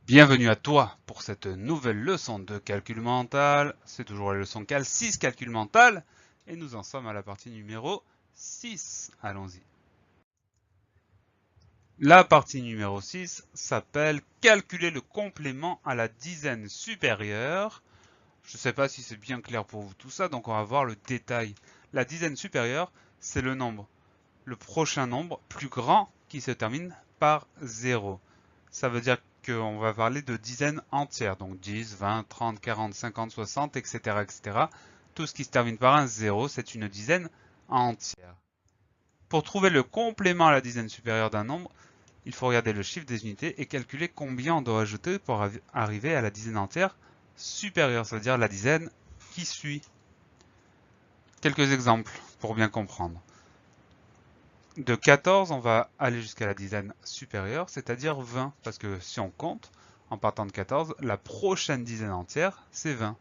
Bienvenue à toi pour cette nouvelle leçon de calcul mental. C'est toujours la leçon Cal 6 calcul mental et nous en sommes à la partie numéro 6. Allons-y. La partie numéro 6 s'appelle calculer le complément à la dizaine supérieure. Je ne sais pas si c'est bien clair pour vous tout ça, donc on va voir le détail. La dizaine supérieure, c'est le prochain nombre plus grand qui se termine par 0. Ça veut dire qu'on va parler de dizaines entières, donc 10, 20, 30, 40, 50, 60, etc., etc. Tout ce qui se termine par un 0, c'est une dizaine entière. Pour trouver le complément à la dizaine supérieure d'un nombre, il faut regarder le chiffre des unités et calculer combien on doit ajouter pour arriver à la dizaine entière supérieure, c'est-à-dire la dizaine qui suit. Quelques exemples pour bien comprendre. De 14, on va aller jusqu'à la dizaine supérieure, c'est-à-dire 20, parce que si on compte, en partant de 14, la prochaine dizaine entière, c'est 20.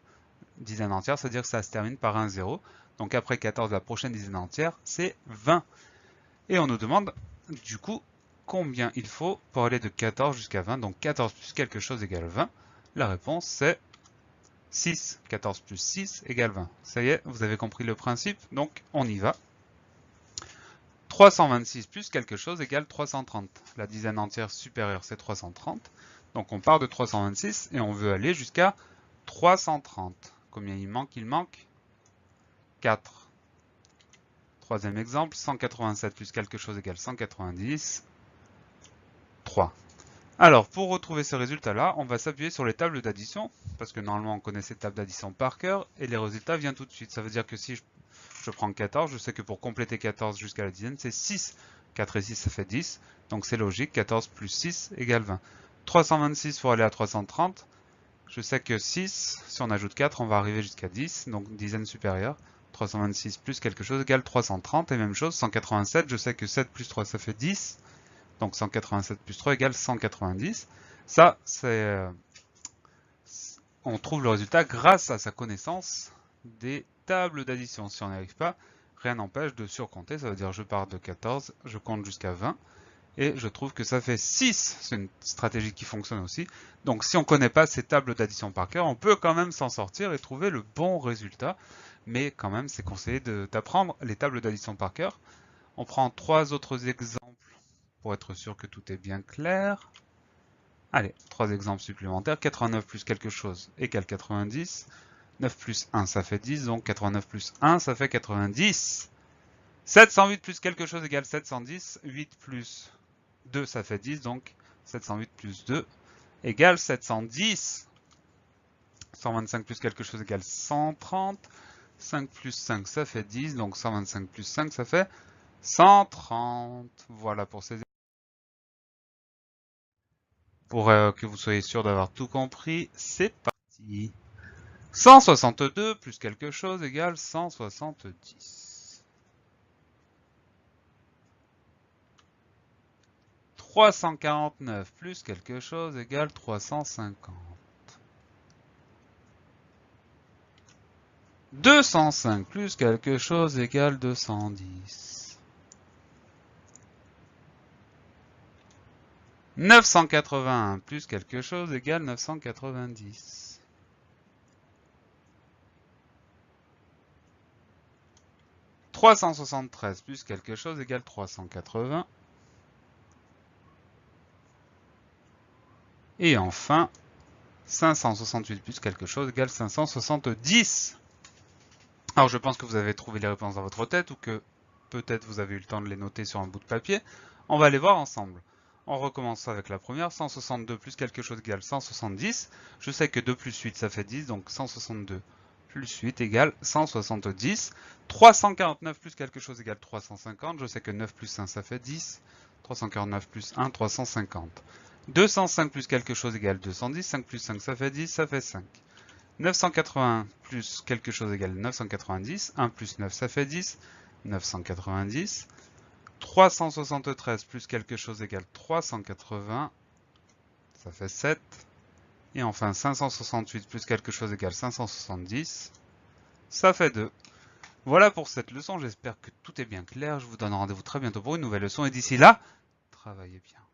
Dizaine entière, c'est-à-dire que ça se termine par un 0. Donc après 14, la prochaine dizaine entière, c'est 20. Et on nous demande, du coup, combien il faut pour aller de 14 jusqu'à 20. Donc 14 plus quelque chose égale 20. La réponse, c'est 6. 14 plus 6 égale 20. Ça y est, vous avez compris le principe, donc on y va. 326 plus quelque chose égale 330. La dizaine entière supérieure, c'est 330. Donc on part de 326 et on veut aller jusqu'à 330. Combien il manque? Il manque 4. Troisième exemple, 187 plus quelque chose égale 190. 3. Alors, pour retrouver ce résultat-là, on va s'appuyer sur les tables d'addition, parce que normalement on connaît ces tables d'addition par cœur, et les résultats viennent tout de suite. Ça veut dire que si je prends 14, je sais que pour compléter 14 jusqu'à la dizaine, c'est 6. 4 et 6, ça fait 10. Donc c'est logique, 14 plus 6 égale 20. 326 pour aller à 330. Je sais que 6, si on ajoute 4, on va arriver jusqu'à 10, donc dizaine supérieure. 326 plus quelque chose égale 330. Et même chose, 187, je sais que 7 plus 3, ça fait 10. Donc 187 plus 3 égale 190. Ça, on trouve le résultat grâce à sa connaissance des tables d'addition. Si on n'y arrive pas, rien n'empêche de surcompter. Ça veut dire je pars de 14, je compte jusqu'à 20 et je trouve que ça fait 6. C'est une stratégie qui fonctionne aussi. Donc si on ne connaît pas ces tables d'addition par cœur, on peut quand même s'en sortir et trouver le bon résultat. Mais quand même, c'est conseillé d'apprendre les tables d'addition par cœur. On prend 3 autres exemples pour être sûr que tout est bien clair. Allez, 3 exemples supplémentaires. 89 plus quelque chose égale 90. 9 plus 1, ça fait 10. Donc 89 plus 1, ça fait 90. 708 plus quelque chose égale 710. 8 plus 2, ça fait 10. Donc 708 plus 2 égale 710. 125 plus quelque chose égale 130. 5 plus 5, ça fait 10. Donc 125 plus 5, ça fait 130. Voilà pour ces Pour que vous soyez sûr d'avoir tout compris, c'est parti. 162 plus quelque chose égale 170. 349 plus quelque chose égale 350. 205 plus quelque chose égale 210. 981 plus quelque chose égale 990. 373 plus quelque chose égale 380. Et enfin, 568 plus quelque chose égale 570. Alors je pense que vous avez trouvé les réponses dans votre tête ou que peut-être vous avez eu le temps de les noter sur un bout de papier. On va les voir ensemble. On recommence avec la première. 162 plus quelque chose égale 170. Je sais que 2 plus 8 ça fait 10, donc 162 plus 8 égale 170. 349 plus quelque chose égale 350. Je sais que 9 plus 1 ça fait 10. 349 plus 1, 350. 205 plus quelque chose égale 210. 5 plus 5 ça fait 10, ça fait 5. 980 plus quelque chose égale 990. 1 plus 9 ça fait 10. 990. 373 plus quelque chose égale 380. Ça fait 7. Et enfin 568 plus quelque chose égale 570. Ça fait 2. Voilà pour cette leçon. J'espère que tout est bien clair. Je vous donne rendez-vous très bientôt pour une nouvelle leçon. Et d'ici là, travaillez bien.